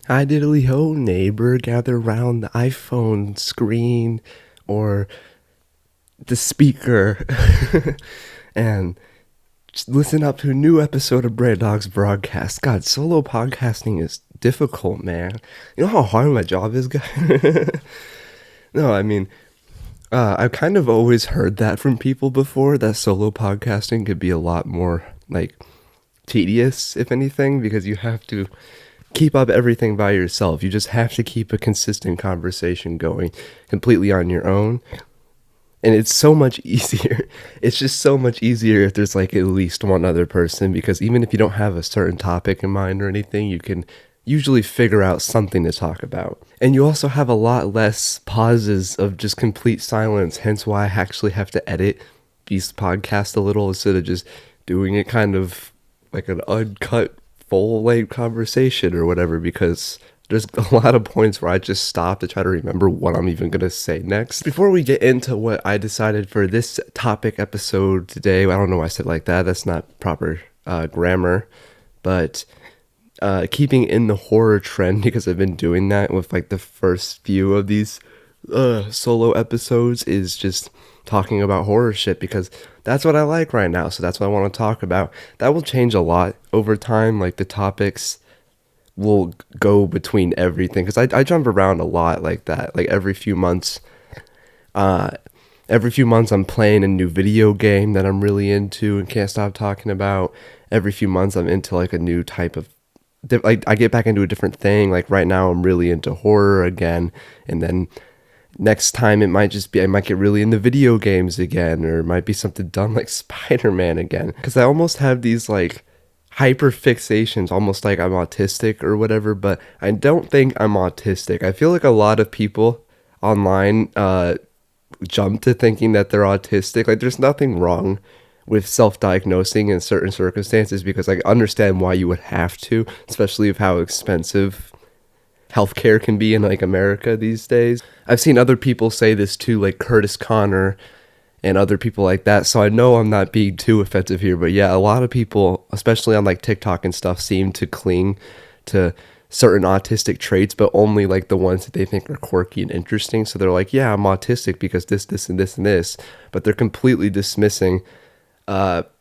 Hi diddly ho, neighbor, gather round the iPhone screen or the speaker and just listen up to a new episode of Brandawg's broadcast. God, solo podcasting is difficult, man. You know how hard my job is, guys? No, I mean, I've kind of always heard that from people before, that solo podcasting could be a lot more, like, tedious, if anything, because you have to keep up everything by yourself. You just have to keep a consistent conversation going completely on your own. And it's so much easier. It's just so much easier if there's like at least one other person, because even if you don't have a certain topic in mind or anything, you can usually figure out something to talk about. And you also have a lot less pauses of just complete silence, hence why I actually have to edit these podcasts a little instead of just doing it kind of like an uncut full length conversation or whatever, because there's a lot of points where I just stop to try to remember what I'm even going to say next. Before we get into what I decided for this topic episode today, I don't know why I said like that. That's not proper grammar. But keeping in the horror trend, because I've been doing that with like the first few of these solo episodes, is just talking about horror shit, because that's what I like right now. So that's what I want to talk about. That will change a lot over time. Like the topics will go between everything, because I jump around a lot like that. Like every few months I'm playing a new video game that I'm really into and can't stop talking about. Every few months I'm into like a new type of like I get back into a different thing. Like right now I'm really into horror again, and then next time it might just be I might get really into video games again, or it might be something dumb like Spider-Man again, because I almost have these like hyper fixations, almost like I'm autistic or whatever. But I don't think I'm autistic. I feel like a lot of people online jump to thinking that they're autistic. Like there's nothing wrong with self-diagnosing in certain circumstances, because I understand why you would have to, especially with how expensive healthcare can be in like America these days. I've seen other people say this too, like Curtis Connor and other people like that. So I know I'm not being too offensive here, but yeah, a lot of people, especially on like TikTok and stuff, seem to cling to certain autistic traits, but only like the ones that they think are quirky and interesting. So they're like, yeah, I'm autistic because this, and this, and this. But they're completely dismissing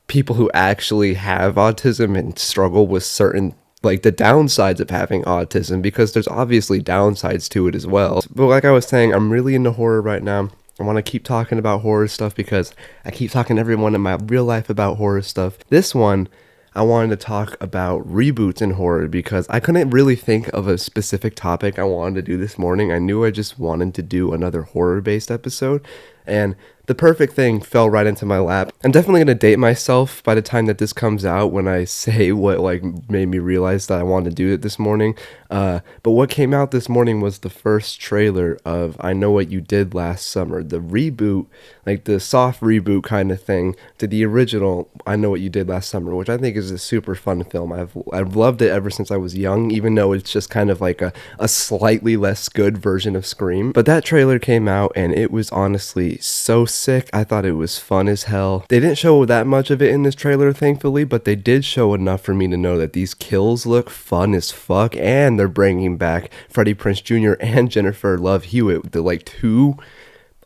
people who actually have autism and struggle with certain like the downsides of having autism, because there's obviously downsides to it as well. But like I was saying, I'm really into horror right now. I want to keep talking about horror stuff because I keep talking to everyone in my real life about horror stuff. This one, I wanted to talk about reboots in horror, because I couldn't really think of a specific topic I wanted to do this morning. I knew I just wanted to do another horror-based episode, and the perfect thing fell right into my lap. I'm definitely going to date myself by the time that this comes out when I say what like made me realize that I wanted to do it this morning. But what came out this morning was the first trailer of I Know What You Did Last Summer, the reboot, like the soft reboot kind of thing to the original I Know What You Did Last Summer, which I think is a super fun film. I've loved it ever since I was young, even though it's just kind of like a slightly less good version of Scream. But that trailer came out and it was honestly so sick. I thought it was fun as hell. They didn't show that much of it in this trailer, thankfully, but they did show enough for me to know that these kills look fun as fuck, and they're bringing back Freddie Prinze Jr. and Jennifer Love Hewitt, the like two,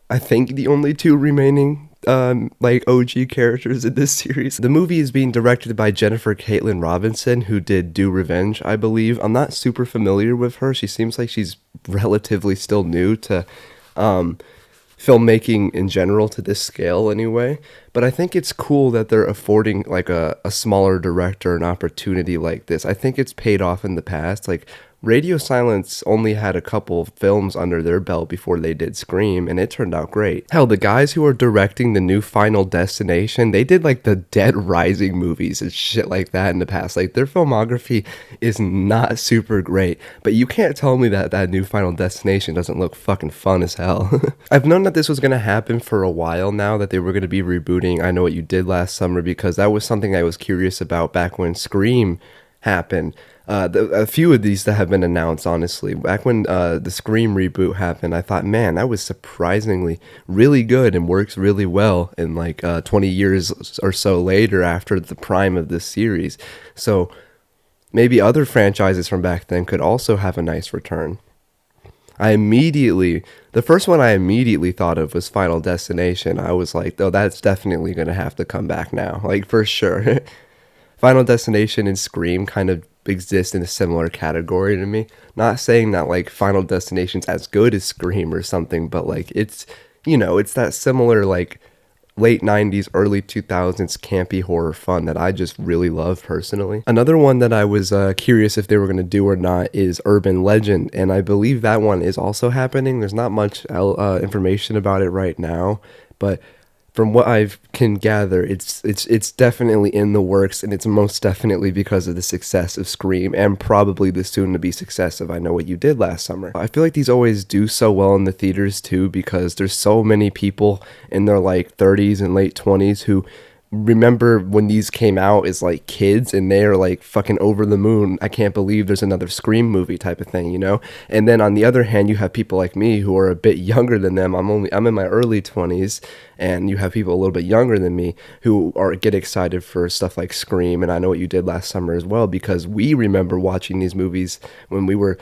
I think the only two remaining like OG characters in this series. The movie is being directed by Jennifer Caitlin Robinson, who did Do Revenge, I believe. I'm not super familiar with her. She seems like she's relatively still new to filmmaking in general, to this scale anyway. But I think it's cool that they're affording like a smaller director an opportunity like this. I think it's paid off in the past. Like Radio Silence only had a couple of films under their belt before they did Scream, and it turned out great. Hell, the guys who are directing the new Final Destination, they did like the Dead Rising movies and shit like that in the past. Like their filmography is not super great, but you can't tell me that that new Final Destination doesn't look fucking fun as hell. I've known that this was going to happen for a while now, that they were going to be rebooting I Know What You Did Last Summer, because that was something I was curious about back when Scream happened. A few of these that have been announced, honestly. Back when the Scream reboot happened, I thought, man, that was surprisingly really good and works really well in like 20 years or so later after the prime of this series. So maybe other franchises from back then could also have a nice return. The first one I immediately thought of was Final Destination. I was like, oh, that's definitely going to have to come back now. Like, for sure. Final Destination and Scream kind of exist in a similar category to me. Not saying that, like, Final Destination's as good as Scream or something, but, like, it's that similar, like, late 90s, early 2000s campy horror fun that I just really love personally. Another one that I was curious if they were going to do or not is Urban Legend, and I believe that one is also happening. There's not much information about it right now, but from what I can gather, it's definitely in the works, and it's most definitely because of the success of Scream and probably the soon-to-be success of I Know What You Did Last Summer. I feel like these always do so well in the theaters too because there's so many people in their like 30s and late 20s who remember when these came out as like kids and they're like fucking over the moon. I can't believe there's another Scream movie type of thing, you know? And then on the other hand, you have people like me who are a bit younger than them. I'm in my early 20s, and you have people a little bit younger than me who get excited for stuff like Scream and I Know What You Did Last Summer as well, because we remember watching these movies when we were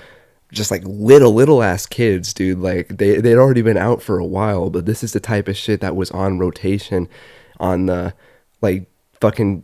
just like little ass kids, dude. Like they'd already been out for a while, but this is the type of shit that was on rotation on the like fucking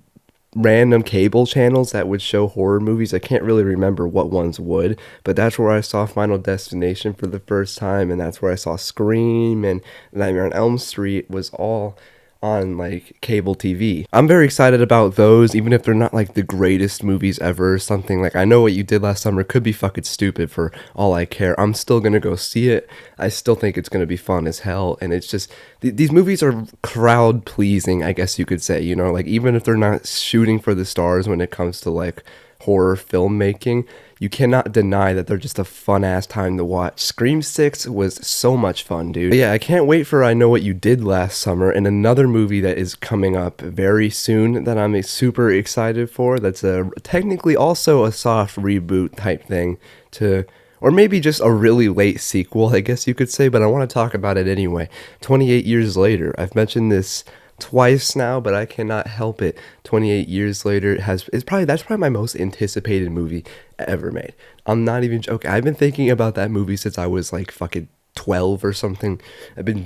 random cable channels that would show horror movies. I can't really remember what ones would, but that's where I saw Final Destination for the first time, and that's where I saw Scream, and Nightmare on Elm Street was all on like cable TV. I'm very excited about those, even if they're not like the greatest movies ever. Something like I Know What You Did Last Summer could be fucking stupid for all I care. I'm still gonna go see it. I still think it's gonna be fun as hell, and it's just these movies are crowd pleasing, I guess you could say. You know, like even if they're not shooting for the stars when it comes to like horror filmmaking, you cannot deny that they're just a fun ass time to watch. Scream 6 was so much fun, dude. But yeah, I can't wait for I Know What You Did Last Summer, and another movie that is coming up very soon that I'm super excited for. That's technically also a soft reboot type thing or maybe just a really late sequel, I guess you could say, but I want to talk about it anyway. 28 years later. I've mentioned this twice now, but I cannot help it. 28 years later that's probably my most anticipated movie ever made. I'm not even joking. I've been thinking about that movie since I was like fucking 12 or something. I've been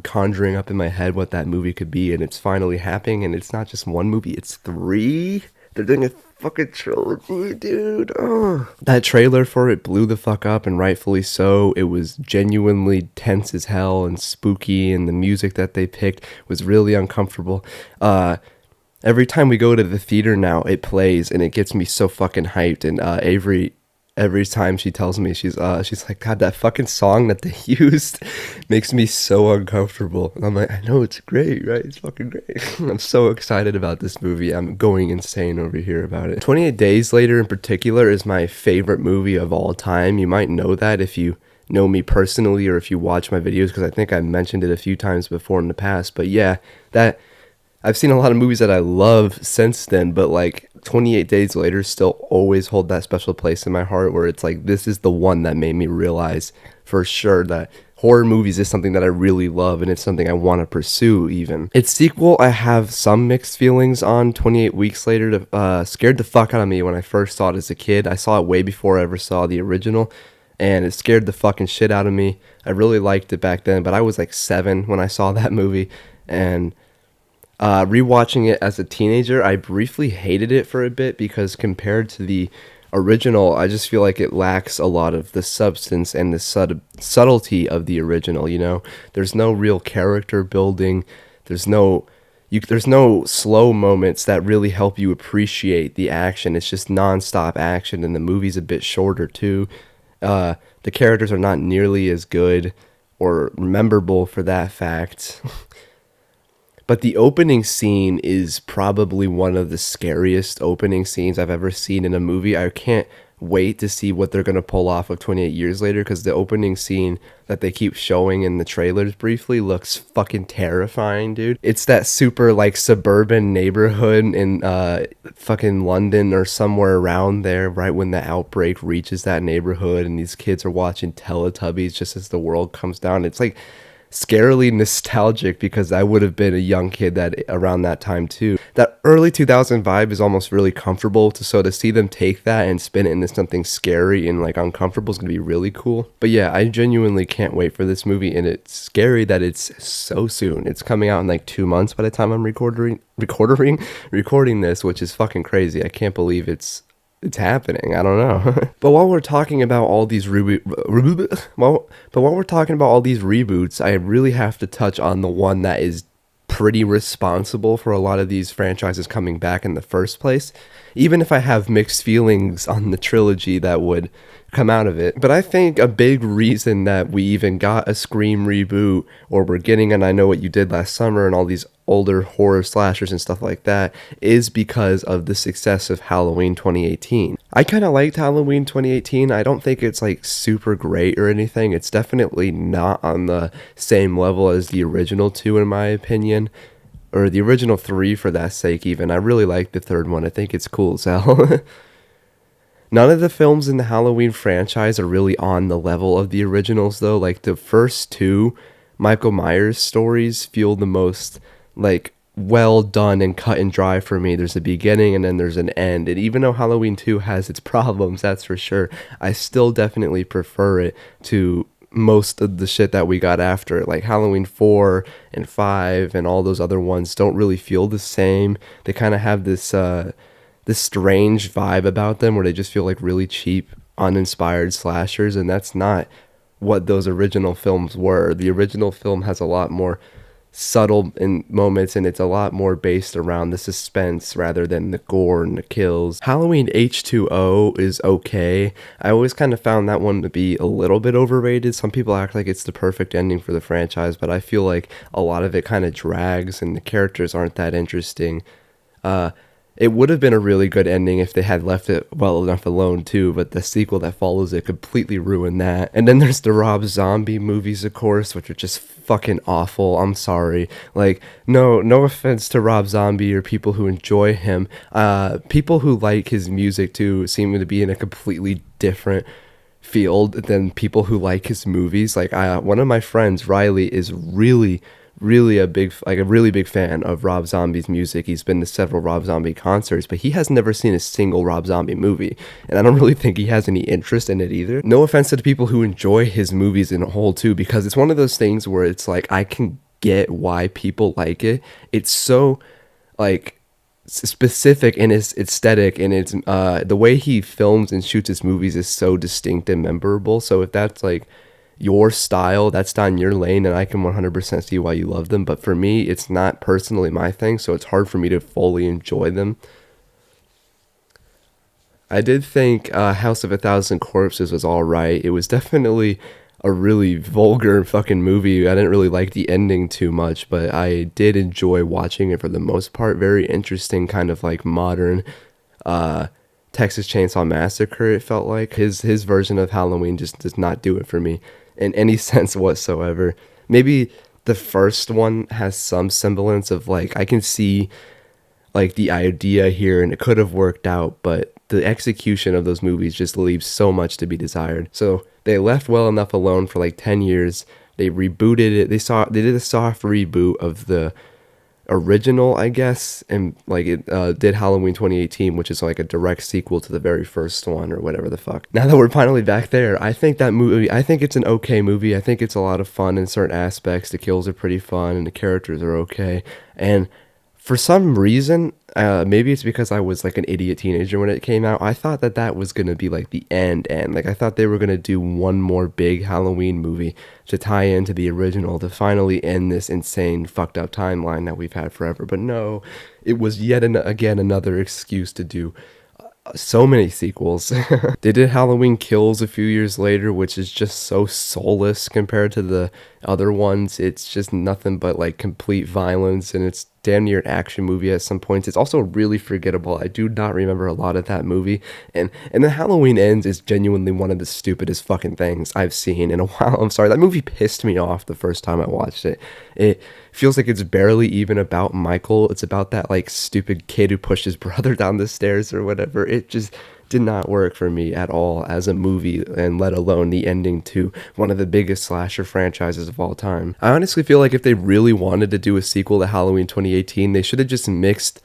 conjuring up in my head what that movie could be, and it's finally happening. And it's not just one movie, it's 3. They're doing a fucking trilogy, dude. Ugh. That trailer for it blew the fuck up, and rightfully so. It was genuinely tense as hell and spooky, and the music that they picked was really uncomfortable. Every time we go to the theater now, it plays, and it gets me so fucking hyped. And Avery, every time she tells me, she's like, God, that fucking song that they used makes me so uncomfortable. And I'm like, I know, it's great, right? It's fucking great. I'm so excited about this movie. I'm going insane over here about it. 28 Days Later in particular is my favorite movie of all time. You might know that if you know me personally or if you watch my videos, because I think I mentioned it a few times before in the past. But yeah, I've seen a lot of movies that I love since then, but like 28 Days Later still always hold that special place in my heart where it's like, this is the one that made me realize for sure that horror movies is something that I really love, and it's something I want to pursue even. Its sequel, I have some mixed feelings on. 28 Weeks Later scared the fuck out of me when I first saw it as a kid. I saw it way before I ever saw the original, and it scared the fucking shit out of me. I really liked it back then, but I was like 7 when I saw that movie, and rewatching it as a teenager, I briefly hated it for a bit because compared to the original, I just feel like it lacks a lot of the substance and the subtlety of the original, you know? There's no real character building. There's no slow moments that really help you appreciate the action. It's just nonstop action, and the movie's a bit shorter too. The characters are not nearly as good or memorable for that fact. But the opening scene is probably one of the scariest opening scenes I've ever seen in a movie. I can't wait to see what they're going to pull off of 28 Years Later, because the opening scene that they keep showing in the trailers briefly looks fucking terrifying, dude. It's that super like suburban neighborhood in fucking London or somewhere around there, right when the outbreak reaches that neighborhood, and these kids are watching Teletubbies just as the world comes down. It's like scarily nostalgic because I would have been a young kid that around that time too. That early 2000 vibe is almost really comfortable to see them take that and spin it into something scary and like uncomfortable is going to be really cool. But yeah, I genuinely can't wait for this movie, and it's scary that it's so soon. It's coming out in like 2 months by the time I'm recording this, which is fucking crazy. I can't believe it's happening. I don't know. But while we're talking about all these reboots, I really have to touch on the one that is pretty responsible for a lot of these franchises coming back in the first place. Even if I have mixed feelings on the trilogy that would come out of it. But I think a big reason that we even got a Scream reboot, or we're getting an I Know What You Did Last Summer and all these older horror slashers and stuff like that, is because of the success of Halloween 2018. I kind of liked Halloween 2018. I don't think it's like super great or anything. It's definitely not on the same level as the original two in my opinion, or the original three for that sake even. I really like the third one. I think it's cool as hell. None of the films in the Halloween franchise are really on the level of the originals though. Like the first two Michael Myers stories feel the most like well done and cut and dry for me. There's a beginning and then there's an end. And even though Halloween 2 has its problems, that's for sure, I still definitely prefer it to most of the shit that we got after it. Like Halloween 4 and 5 and all those other ones don't really feel the same. They kind of have this strange vibe about them where they just feel like really cheap, uninspired slashers, and that's not what those original films were. The original film has a lot more subtle in moments, and it's a lot more based around the suspense rather than the gore and the kills. Halloween H2O is okay. I always kind of found that one to be a little bit overrated. Some people act like it's the perfect ending for the franchise, but I feel like a lot of it kind of drags and the characters aren't that interesting. It would have been a really good ending if they had left it well enough alone too, but the sequel that follows it completely ruined that. And then there's the Rob Zombie movies, of course, which are just fucking awful. I'm sorry. Like, no offense to Rob Zombie or people who enjoy him. People who like his music too seem to be in a completely different field than people who like his movies. Like, one of my friends, Riley, is really a really big fan of Rob Zombie's music. He's been to several Rob Zombie concerts, but he has never seen a single Rob Zombie movie, and I don't really think he has any interest in it either. No offense to the people who enjoy his movies in a whole too, because it's one of those things where it's like I can get why people like it. It's so like specific in its aesthetic, and it's the way he films and shoots his movies is so distinct and memorable. So if that's like your style, that's down your lane, and I can 100% see why you love them. But for me, it's not personally my thing, so it's hard for me to fully enjoy them. I did think House of a Thousand Corpses was alright. It was definitely a really vulgar fucking movie. I didn't really like the ending too much, but I did enjoy watching it for the most part. Very interesting, kind of like modern Texas Chainsaw Massacre, it felt like. His version of Halloween just does not do it for me in any sense whatsoever. Maybe the first one has some semblance of like, I can see like the idea here and it could have worked out, but the execution of those movies just leaves so much to be desired. So they left well enough alone for like 10 years. They rebooted it. They did a soft reboot of the original, I guess, and like it did Halloween 2018, which is like a direct sequel to the very first one or whatever the fuck. Now that we're finally back there, I think it's an okay movie. I think it's a lot of fun in certain aspects. The kills are pretty fun and the characters are okay. And for some reason, maybe it's because I was like an idiot teenager when it came out, I thought that was going to be like the end. Like I thought they were going to do one more big Halloween movie to tie into the original to finally end this insane fucked up timeline that we've had forever. But no, it was yet again another excuse to do so many sequels. They did Halloween Kills a few years later, which is just so soulless compared to the other ones. It's just nothing but like complete violence, and it's damn near an action movie at some points. It's also really forgettable. I do not remember a lot of that movie. And the Halloween Ends is genuinely one of the stupidest fucking things I've seen in a while. I'm sorry, that movie pissed me off the first time I watched it. It feels like it's barely even about Michael. It's about that like stupid kid who pushed his brother down the stairs or whatever. did not work for me at all as a movie, and let alone the ending to one of the biggest slasher franchises of all time. I honestly feel like if they really wanted to do a sequel to Halloween 2018, they should have just mixed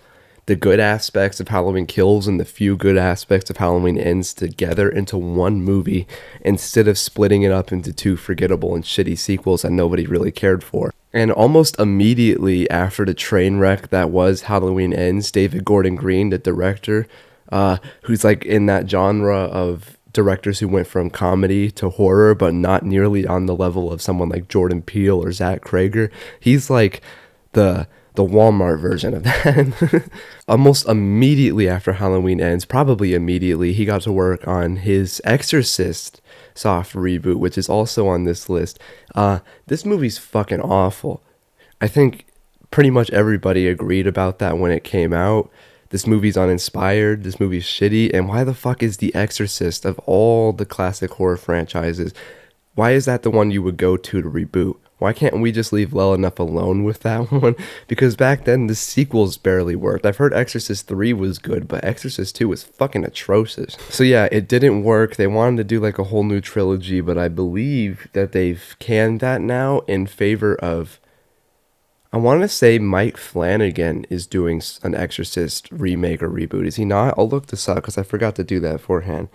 the good aspects of Halloween Kills and the few good aspects of Halloween Ends together into one movie instead of splitting it up into two forgettable and shitty sequels that nobody really cared for. And almost immediately after the train wreck that was Halloween Ends, David Gordon Green, the director, who's like in that genre of directors who went from comedy to horror, but not nearly on the level of someone like Jordan Peele or Zach Krager. He's like the Walmart version of that. Almost immediately after Halloween Ends, probably immediately, he got to work on his Exorcist soft reboot, which is also on this list. This movie's fucking awful. I think pretty much everybody agreed about that when it came out. This movie's uninspired, this movie's shitty, and why the fuck is The Exorcist, of all the classic horror franchises, why is that the one you would go to reboot? Why can't we just leave well enough alone with that one? Because back then, the sequels barely worked. I've heard Exorcist 3 was good, but Exorcist 2 was fucking atrocious. So yeah, it didn't work. They wanted to do like a whole new trilogy, but I believe that they've canned that now in favor of, I want to say Mike Flanagan is doing an Exorcist remake or reboot. Is he not? I'll look this up because I forgot to do that beforehand.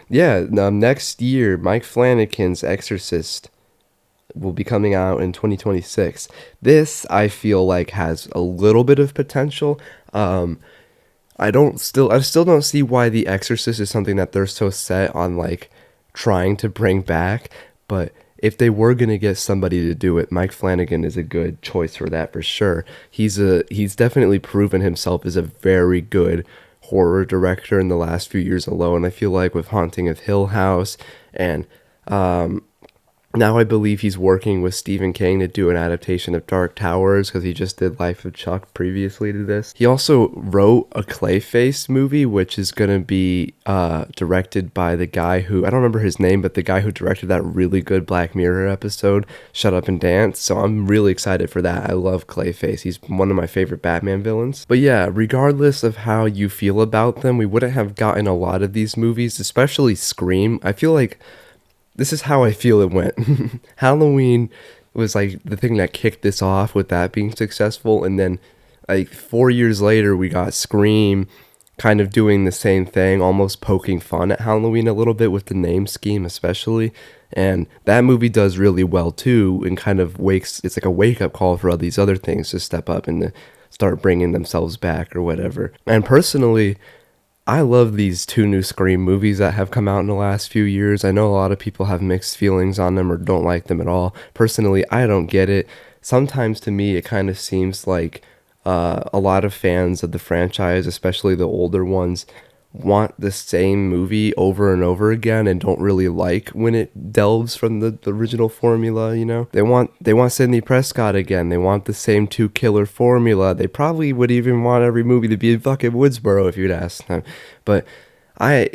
Yeah, next year, Mike Flanagan's Exorcist will be coming out in 2026. This, I feel like, has a little bit of potential. I still don't see why The Exorcist is something that they're so set on, like, trying to bring back. But if they were gonna get somebody to do it, Mike Flanagan is a good choice for that for sure. He's definitely proven himself as a very good horror director in the last few years alone. I feel like with Haunting of Hill House and now I believe he's working with Stephen King to do an adaptation of Dark Towers because he just did Life of Chuck previously to this. He also wrote a Clayface movie, which is going to be directed by the guy who, I don't remember his name, but the guy who directed that really good Black Mirror episode, Shut Up and Dance. So I'm really excited for that. I love Clayface. He's one of my favorite Batman villains. But yeah, regardless of how you feel about them, we wouldn't have gotten a lot of these movies, especially Scream. I feel like this is how I feel it went. Halloween was like the thing that kicked this off with that being successful. And then like 4 years later, we got Scream kind of doing the same thing, almost poking fun at Halloween a little bit with the name scheme especially. And that movie does really well too, and kind of it's like a wake up call for all these other things to step up and to start bringing themselves back or whatever. And personally, I love these two new Scream movies that have come out in the last few years. I know a lot of people have mixed feelings on them or don't like them at all. Personally, I don't get it. Sometimes to me, it kind of seems like a lot of fans of the franchise, especially the older ones, want the same movie over and over again and don't really like when it delves from the original formula, you know? They want Sidney Prescott again. They want the same two killer formula. They probably would even want every movie to be in fucking Woodsboro if you'd ask them. But I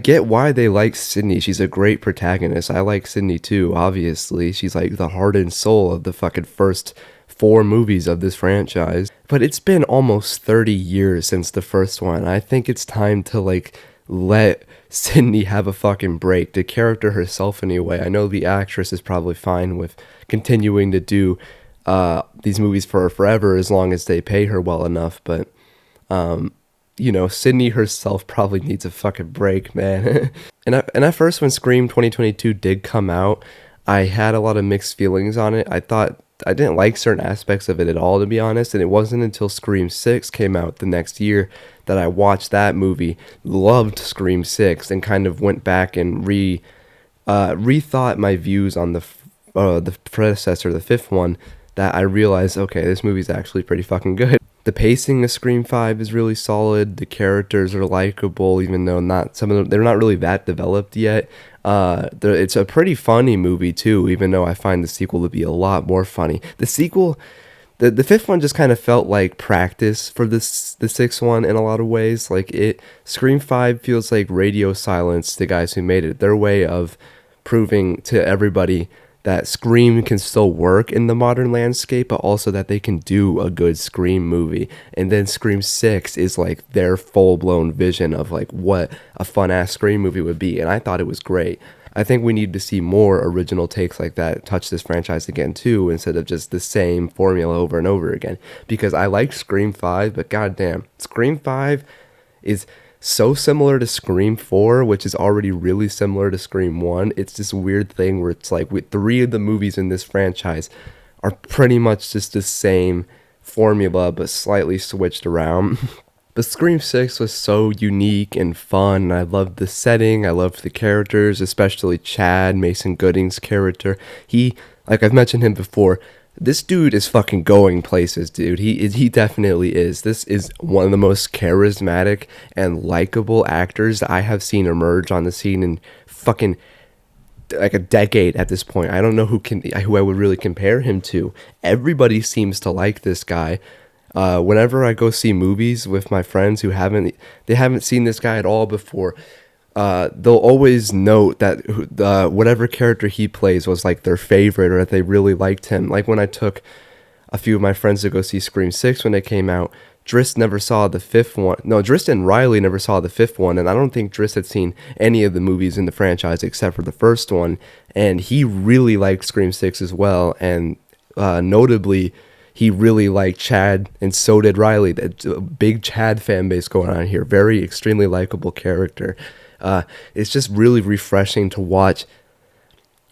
get why they like Sydney. She's a great protagonist. I like Sydney too, obviously. She's like the heart and soul of the fucking first 4 movies of this franchise. But it's been almost 30 years since the first one. I think it's time to like let Sydney have a fucking break. The character herself anyway. I know the actress is probably fine with continuing to do these movies for forever as long as they pay her well enough, but you know, Sydney herself probably needs a fucking break, man. and at first when Scream 2022 did come out, I had a lot of mixed feelings on it. I didn't like certain aspects of it at all, to be honest, and it wasn't until Scream 6 came out the next year that I watched that movie, loved Scream 6, and kind of went back and rethought my views on the predecessor, the 5th one, that I realized, okay, this movie's actually pretty fucking good. The pacing of Scream 5 is really solid. The characters are likable, even though they're not really that developed yet. It's a pretty funny movie too, even though I find the sequel to be a lot more funny. The 5th one just kind of felt like practice for the 6th one in a lot of ways. Scream 5 feels like Radio Silence, the guys who made it, their way of proving to everybody that Scream can still work in the modern landscape, but also that they can do a good Scream movie. And then Scream 6 is like their full-blown vision of like what a fun-ass Scream movie would be, and I thought it was great. I think we need to see more original takes like that touch this franchise again too, instead of just the same formula over and over again. Because I like Scream 5, but goddamn, Scream 5 is so similar to Scream 4, which is already really similar to Scream 1. It's this weird thing where it's like with 3 of the movies in this franchise are pretty much just the same formula but slightly switched around. But Scream 6 was so unique and fun. I loved the setting. I loved the characters, especially Chad, Mason Gooding's character. He, like I've mentioned him before, this dude is fucking going places, dude. He definitely is. This is one of the most charismatic and likable actors I have seen emerge on the scene in fucking like a decade at this point. I don't know who I would really compare him to. Everybody seems to like this guy. Whenever I go see movies with my friends who haven't seen this guy at all before, they'll always note that whatever character he plays was like their favorite, or that they really liked him. Like when I took a few of my friends to go see Scream 6 when it came out, Drist never saw the fifth one. No, Drist and Riley never saw the fifth one, and I don't think Drist had seen any of the movies in the franchise except for the first one, and he really liked Scream 6 as well, and notably, he really liked Chad, and so did Riley. That's a big Chad fan base going on here. Very extremely likable character. It's just really refreshing to watch.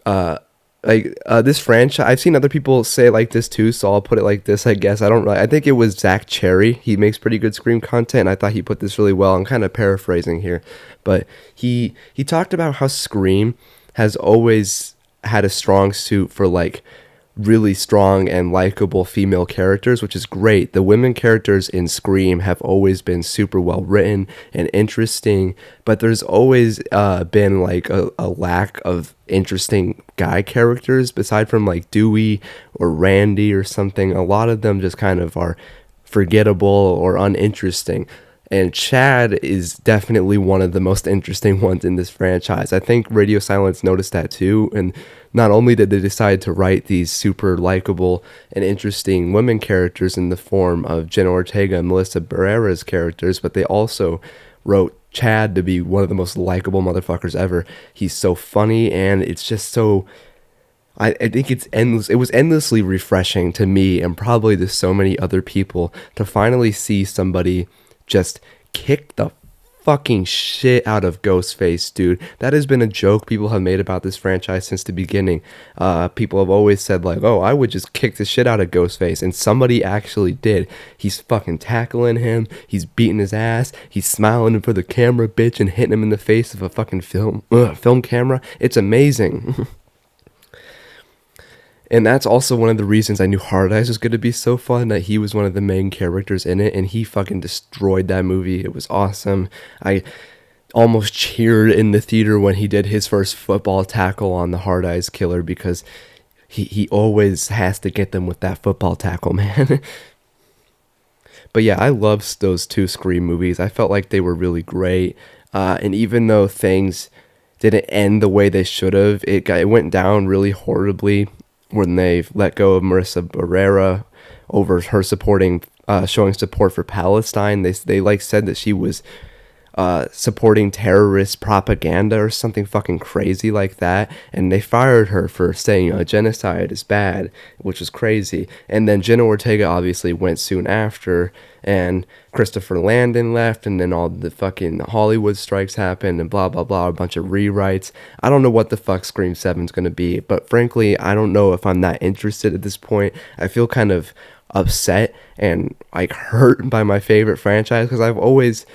This franchise. I've seen other people say it like this too, so I'll put it like this. I guess I think it was Zach Cherry. He makes pretty good Scream content. And I thought he put this really well. I'm kind of paraphrasing here, but he talked about how Scream has always had a strong suit for like really strong and likable female characters, which is great. The women characters in Scream have always been super well written and interesting, but there's always been like a lack of interesting guy characters aside from like Dewey or Randy or something. A lot of them just kind of are forgettable or uninteresting. And Chad is definitely one of the most interesting ones in this franchise. I think Radio Silence noticed that too. And not only did they decide to write these super likable and interesting women characters in the form of Jenna Ortega and Melissa Barrera's characters, but they also wrote Chad to be one of the most likable motherfuckers ever. He's so funny, and it's just so... I think it's endless. It was endlessly refreshing to me, and probably to so many other people, to finally see somebody just kick the fucking shit out of Ghostface, dude. That has been a joke people have made about this franchise since the beginning. People have always said like, oh, I would just kick the shit out of Ghostface, and somebody actually did. He's fucking tackling him, he's beating his ass, he's smiling for the camera, bitch, and hitting him in the face of a fucking film camera. It's amazing. And that's also one of the reasons I knew Hard Eyes was going to be so fun, that he was one of the main characters in it, and he fucking destroyed that movie. It was awesome. I almost cheered in the theater when he did his first football tackle on the Hard Eyes killer, because he always has to get them with that football tackle, man. But yeah, I loved those 2 Scream movies. I felt like they were really great. And even though things didn't end the way they should have, it went down really horribly when they let go of Marissa Barrera over her showing support for Palestine. They like said that she was supporting terrorist propaganda or something fucking crazy like that, and they fired her for saying genocide is bad, which was crazy. And then Jenna Ortega obviously went soon after, and Christopher Landon left, and then all the fucking Hollywood strikes happened, and blah blah blah, a bunch of rewrites. I don't know what the fuck Scream 7's gonna be, but frankly, I don't know if I'm that interested at this point. I feel kind of upset and like hurt by my favorite franchise, because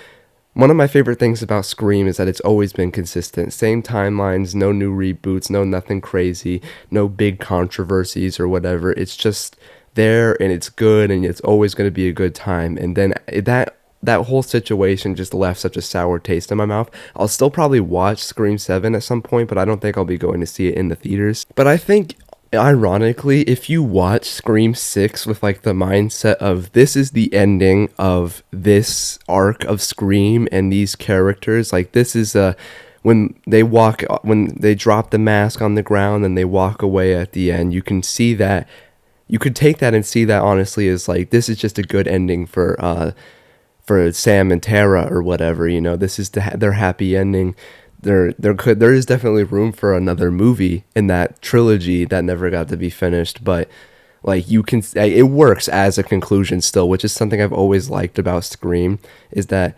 one of my favorite things about Scream is that it's always been consistent. Same timelines, no new reboots, no nothing crazy, no big controversies or whatever. It's just there, and it's good, and it's always going to be a good time. And then that whole situation just left such a sour taste in my mouth. I'll still probably watch Scream 7 at some point, but I don't think I'll be going to see it in the theaters. But I think, ironically, if you watch Scream 6 with like the mindset of this is the ending of this arc of Scream and these characters, like this is when they drop the mask on the ground and they walk away at the end, you can see that, you could take that and see that honestly as like, this is just a good ending for Sam and Tara or whatever, this is their happy ending. There is definitely room for another movie in that trilogy that never got to be finished, but like, it works as a conclusion still, which is something I've always liked about Scream, is that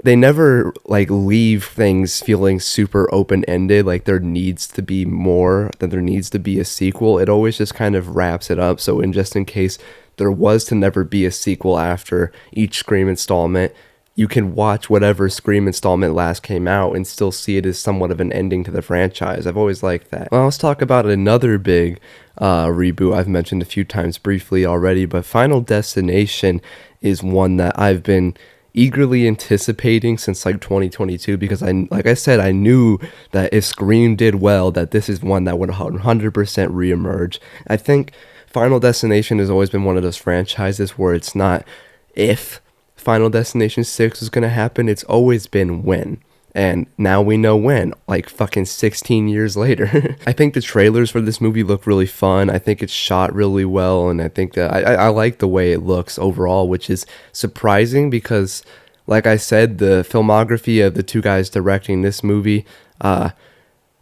they never like leave things feeling super open-ended, like there needs to be more, that there needs to be a sequel. It always just kind of wraps it up. So just in case there was to never be a sequel after each Scream installment, you can watch whatever Scream installment last came out and still see it as somewhat of an ending to the franchise. I've always liked that. Well, let's talk about another big reboot I've mentioned a few times briefly already, but Final Destination is one that I've been eagerly anticipating since like 2022, because like I said, I knew that if Scream did well, that this is one that would 100% reemerge. I think Final Destination has always been one of those franchises where it's not if Final Destination 6 is going to happen, it's always been when. And now we know when, like fucking 16 years later. I think the trailers for this movie look really fun. I think it's shot really well, and I think that I like the way it looks overall, which is surprising because, like I said, the filmography of the two guys directing this movie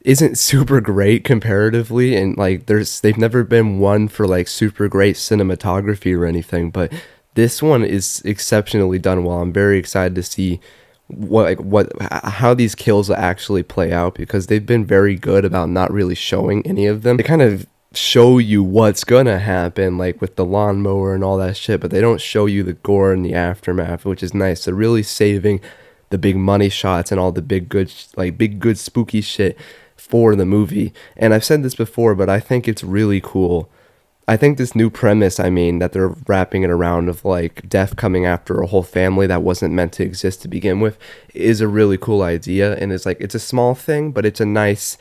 isn't super great comparatively, and like they've never been one for like super great cinematography or anything, but this one is exceptionally done well. I'm very excited to see how these kills actually play out, because they've been very good about not really showing any of them. They kind of show you what's gonna happen, like with the lawnmower and all that shit, but they don't show you the gore and the aftermath, which is nice. They're really saving the big money shots and all the big good spooky shit for the movie. And I've said this before, but I think it's really cool. I think this new premise, that they're wrapping it around of like death coming after a whole family that wasn't meant to exist to begin with, is a really cool idea. And it's like, it's a small thing, but it's a nice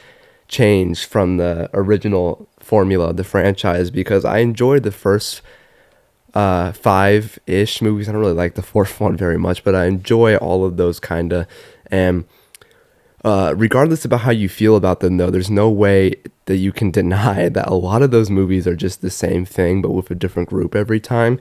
change from the original formula of the franchise, because I enjoyed the first 5-ish movies. I don't really like the fourth one very much, but I enjoy all of those kinda. And regardless about how you feel about them, though, there's no way that you can deny that a lot of those movies are just the same thing, but with a different group every time.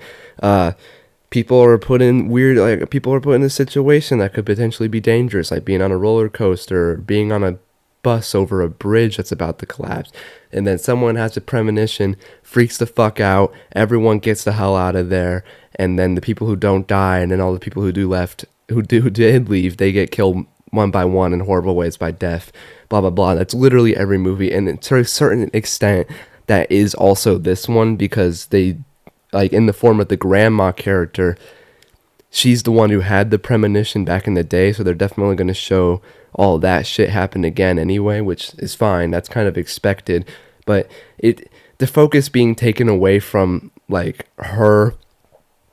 People are put in a situation that could potentially be dangerous, like being on a roller coaster, being on a bus over a bridge that's about to collapse, and then someone has a premonition, freaks the fuck out, everyone gets the hell out of there, and then the people who don't die, and then all the people who did leave, they get killed one by one in horrible ways by death, blah, blah, blah. That's literally every movie. And to a certain extent, that is also this one, because they, like in the form of the grandma character, she's the one who had the premonition back in the day. So they're definitely going to show all that shit happen again anyway, which is fine. That's kind of expected. But the focus being taken away from like her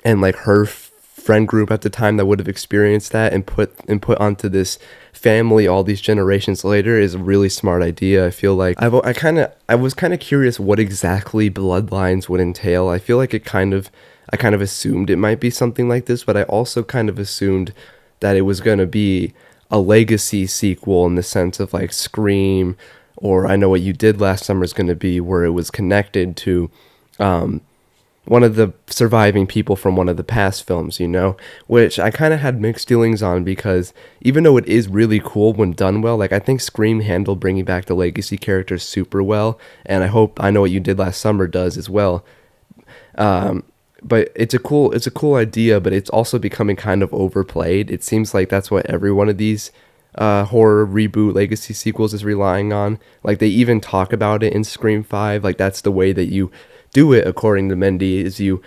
and like her friend group at the time that would have experienced that, and put onto this family all these generations later, is a really smart idea. I feel like I was kind of curious what exactly Bloodlines would entail. I feel like I kind of assumed it might be something like this, but I also kind of assumed that it was going to be a legacy sequel in the sense of like Scream, or I Know What You Did Last Summer is going to be, where it was connected to one of the surviving people from one of the past films, which I kind of had mixed feelings on, because even though it is really cool when done well, like I think Scream handled bringing back the legacy characters super well, and I hope I Know What You Did Last Summer does as well. But it's a cool idea, but it's also becoming kind of overplayed. It seems like that's what every one of these horror reboot legacy sequels is relying on. Like they even talk about it in Scream 5, like that's the way that you do it, according to Mendy, is you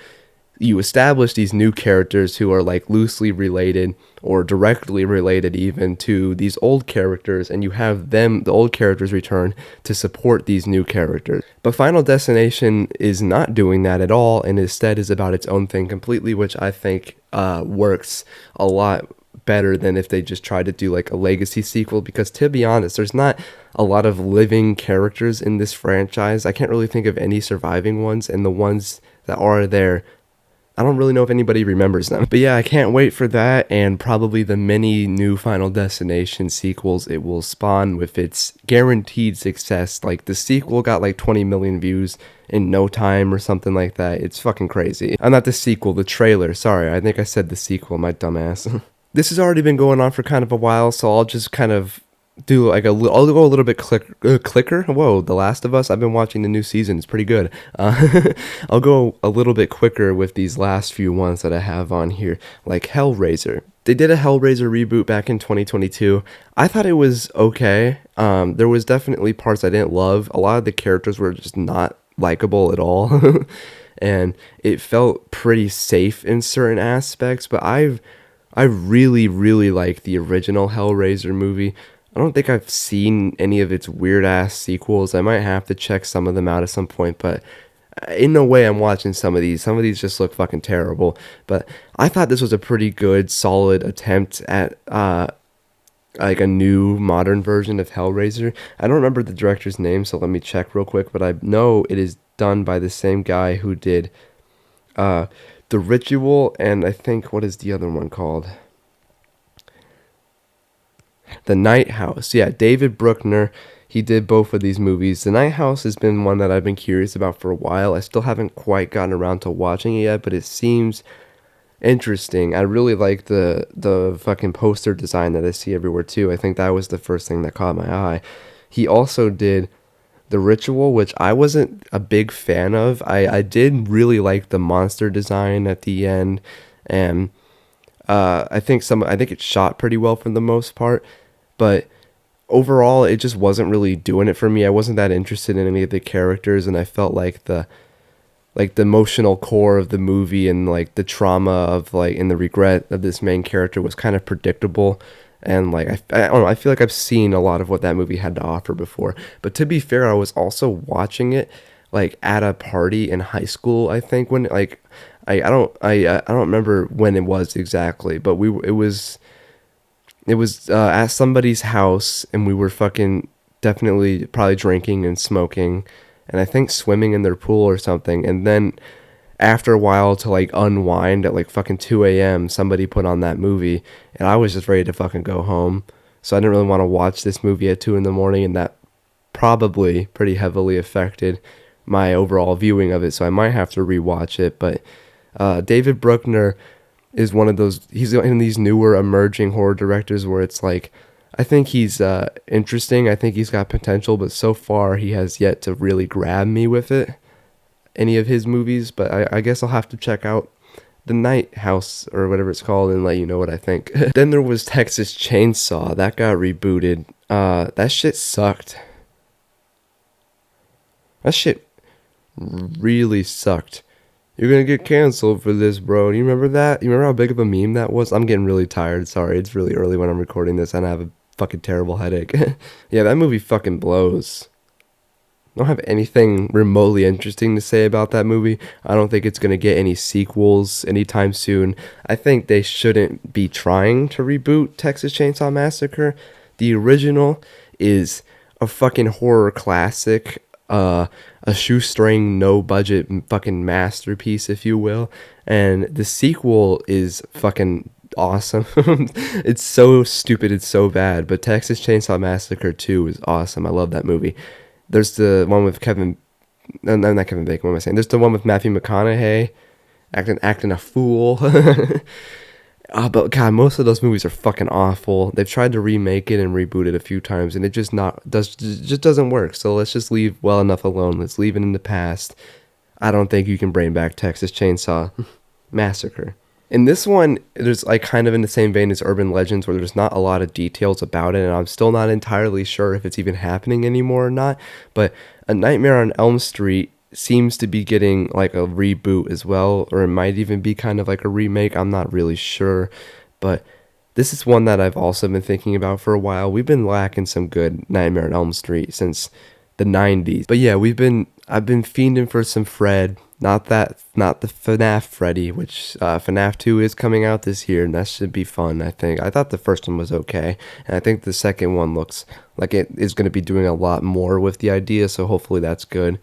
establish these new characters who are like loosely related or directly related even to these old characters, and you have the old characters return to support these new characters. But Final Destination is not doing that at all, and instead is about its own thing completely, which I think works a lot better than if they just tried to do like a legacy sequel, because to be honest, there's not a lot of living characters in this franchise. I can't really think of any surviving ones, and the ones that are there, I don't really know if anybody remembers them. But yeah, I can't wait for that, and probably the many new Final Destination sequels it will spawn with its guaranteed success. Like, the sequel got like 20 million views in no time or something like that. It's fucking crazy. Not the sequel, the trailer. Sorry, I think I said the sequel, my dumbass. This has already been going on for kind of a while, so I'll just kind of do like I'll go a little bit clicker. Whoa, The Last of Us. I've been watching the new season. It's pretty good. I'll go a little bit quicker with these last few ones that I have on here, like Hellraiser. They did a Hellraiser reboot back in 2022. I thought it was okay. There was definitely parts I didn't love. A lot of the characters were just not likable at all. And it felt pretty safe in certain aspects, but I really, really like the original Hellraiser movie. I don't think I've seen any of its weird-ass sequels. I might have to check some of them out at some point, but in no way I'm watching some of these. Some of these just look fucking terrible. But I thought this was a pretty good, solid attempt at like a new modern version of Hellraiser. I don't remember the director's name, so let me check real quick, but I know it is done by the same guy who did The Ritual, and I think, what is the other one called? The Night House. Yeah, David Bruckner. He did both of these movies. The Night House has been one that I've been curious about for a while. I still haven't quite gotten around to watching it yet, but it seems interesting. I really like the fucking poster design that I see everywhere too. I think that was the first thing that caught my eye. He also did The Ritual, which I wasn't a big fan of. I did really like the monster design at the end, and I think it shot pretty well for the most part, but overall it just wasn't really doing it for me. I wasn't that interested in any of the characters, and I felt like the emotional core of the movie and like the trauma of like and the regret of this main character was kind of predictable. And like I don't know, I feel like I've seen a lot of what that movie had to offer before. But to be fair, I was also watching it like at a party in high school, I think, when like I don't remember when it was exactly, but it was at somebody's house, and we were fucking definitely probably drinking and smoking, and I think swimming in their pool or something. And then after a while, to like unwind at like fucking 2 a.m., somebody put on that movie, and I was just ready to fucking go home. So I didn't really want to watch this movie at 2 in the morning, and that probably pretty heavily affected my overall viewing of it. So I might have to rewatch it. But David Bruckner is one of those, he's in these newer emerging horror directors where it's like, I think he's interesting. I think he's got potential, but so far he has yet to really grab me with it, any of his movies. But I guess I'll have to check out The Night House or whatever it's called and let you know what I think. Then there was Texas Chainsaw. That got rebooted. That shit sucked. That shit really sucked. You're gonna get canceled for this, bro. Do you remember that? You remember how big of a meme that was? I'm getting really tired. Sorry, it's really early when I'm recording this and I have a fucking terrible headache. Yeah, that movie fucking blows. I don't have anything remotely interesting to say about that movie. I don't think it's gonna get any sequels anytime soon. I think they shouldn't be trying to reboot Texas Chainsaw Massacre. The original is a fucking horror classic. A shoestring, no budget fucking masterpiece, if you will. And the sequel is fucking awesome. It's so stupid, it's so bad. But Texas Chainsaw Massacre 2 is awesome. I love that movie. There's the one with not Kevin Bacon, what am I saying? There's the one with Matthew McConaughey acting a fool. But God, most of those movies are fucking awful. They've tried to remake it and reboot it a few times, and it just doesn't work. So let's just leave well enough alone. Let's leave it in the past. I don't think you can bring back Texas Chainsaw Massacre. In this one, there's like kind of in the same vein as Urban Legends, where there's not a lot of details about it, and I'm still not entirely sure if it's even happening anymore or not. But A Nightmare on Elm Street seems to be getting like a reboot as well, or it might even be kind of like a remake. I'm not really sure, but this is one that I've also been thinking about for a while. We've been lacking some good Nightmare on Elm Street since the 90s. But yeah, I've been fiending for some Fred, not the FNAF Freddy, which FNAF 2 is coming out this year, and that should be fun, I think. I thought the first one was okay, and I think the second one looks like it is going to be doing a lot more with the idea, so hopefully that's good.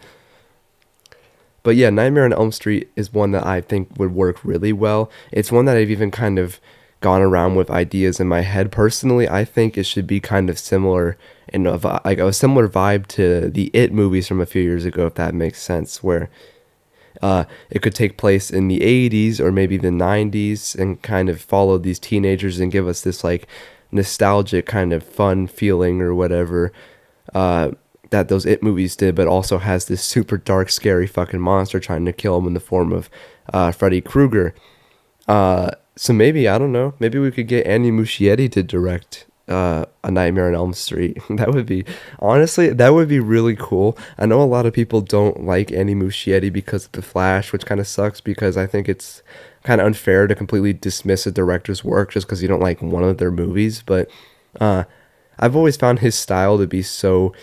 But yeah, Nightmare on Elm Street is one that I think would work really well. It's one that I've even kind of gone around with ideas in my head. Personally, I think it should be kind of similar in like a similar vibe to the It movies from a few years ago, if that makes sense, where it could take place in the 80s or maybe the 90s and kind of follow these teenagers and give us this like nostalgic kind of fun feeling or whatever that those It movies did, but also has this super dark, scary fucking monster trying to kill him in the form of Freddy Krueger. So maybe, I don't know, maybe we could get Andy Muschietti to direct A Nightmare on Elm Street. That would be, honestly, that would be really cool. I know a lot of people don't like Andy Muschietti because of The Flash, which kind of sucks because I think it's kind of unfair to completely dismiss a director's work just because you don't like one of their movies. But I've always found his style to be so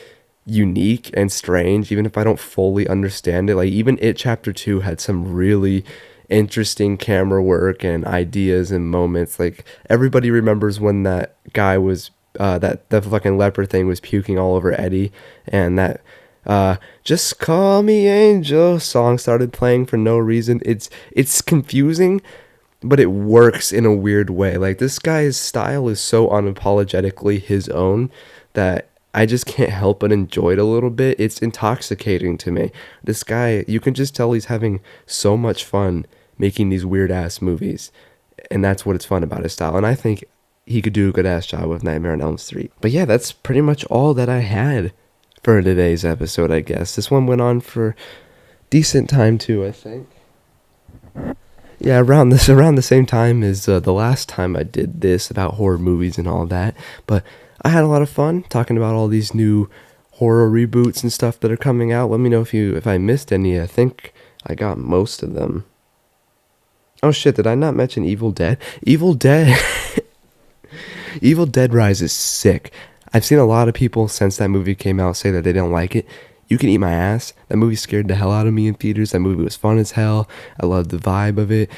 unique and strange, even if I don't fully understand it. Like, even It Chapter 2 had some really interesting camera work and ideas and moments. Like, everybody remembers when that guy was that the fucking leopard thing was puking all over Eddie, and that Just Call Me Angel song started playing for no reason. It's confusing, but it works in a weird way. Like, this guy's style is so unapologetically his own that I just can't help but enjoy it a little bit. It's intoxicating to me. This guy, you can just tell he's having so much fun making these weird ass movies. And that's what it's fun about his style. And I think he could do a good ass job with Nightmare on Elm Street. But yeah, that's pretty much all that I had for today's episode, I guess. This one went on for decent time too, I think. Yeah, around the same time as the last time I did this about horror movies and all that. But I had a lot of fun talking about all these new horror reboots and stuff that are coming out. Let me know if I missed any. I think I got most of them. Oh shit, did I not mention Evil Dead? Evil Dead Evil Dead Rise is sick. I've seen a lot of people since that movie came out say that they don't like it. You can eat my ass. That movie scared the hell out of me in theaters. That movie was fun as hell. I loved the vibe of it.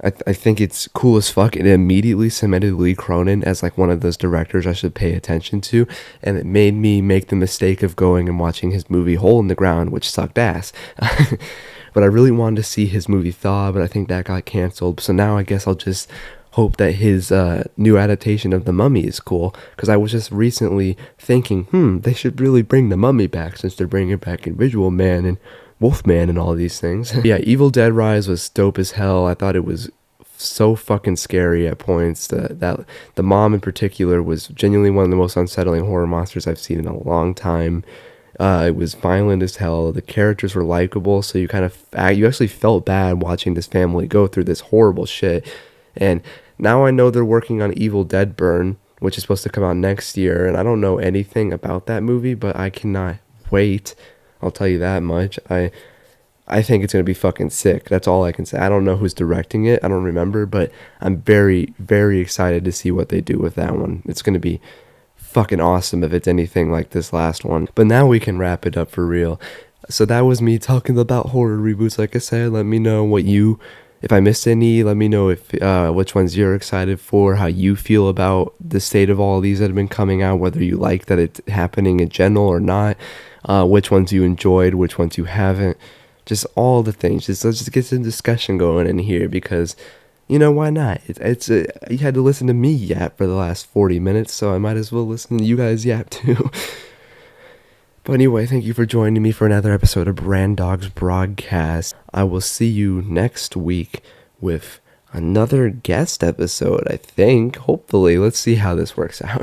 I think it's cool as fuck. It immediately cemented Lee Cronin as like one of those directors I should pay attention to, and it made me make the mistake of going and watching his movie Hole in the Ground, which sucked ass. But I really wanted to see his movie Thaw, but I think that got canceled. So now I guess I'll just hope that his new adaptation of The Mummy is cool, because I was just recently thinking, they should really bring The Mummy back since they're bringing back Invisible Man and Wolfman and all these things. Yeah, Evil Dead Rise was dope as hell. I thought it was so fucking scary at points. That the mom in particular was genuinely one of the most unsettling horror monsters I've seen in a long time. It was violent as hell. The characters were likable, so you actually felt bad watching this family go through this horrible shit. And now I know they're working on Evil Dead Burn, which is supposed to come out next year, and I don't know anything about that movie, but I cannot wait. I'll tell you that much. I think it's going to be fucking sick. That's all I can say. I don't know who's directing it. I don't remember, but I'm very, very excited to see what they do with that one. It's going to be fucking awesome if it's anything like this last one. But now we can wrap it up for real. So that was me talking about horror reboots. Like I said, let me know if I missed any. Let me know which ones you're excited for, how you feel about the state of all these that have been coming out, whether you like that it's happening in general or not, which ones you enjoyed, which ones you haven't, just all the things. Let's just get some discussion going in here, because why not? You had to listen to me yap for the last 40 minutes, so I might as well listen to you guys yap too. But anyway, thank you for joining me for another episode of Brandawg's broadcast. I will see you next week with another guest episode, I think. Hopefully. Let's see how this works out.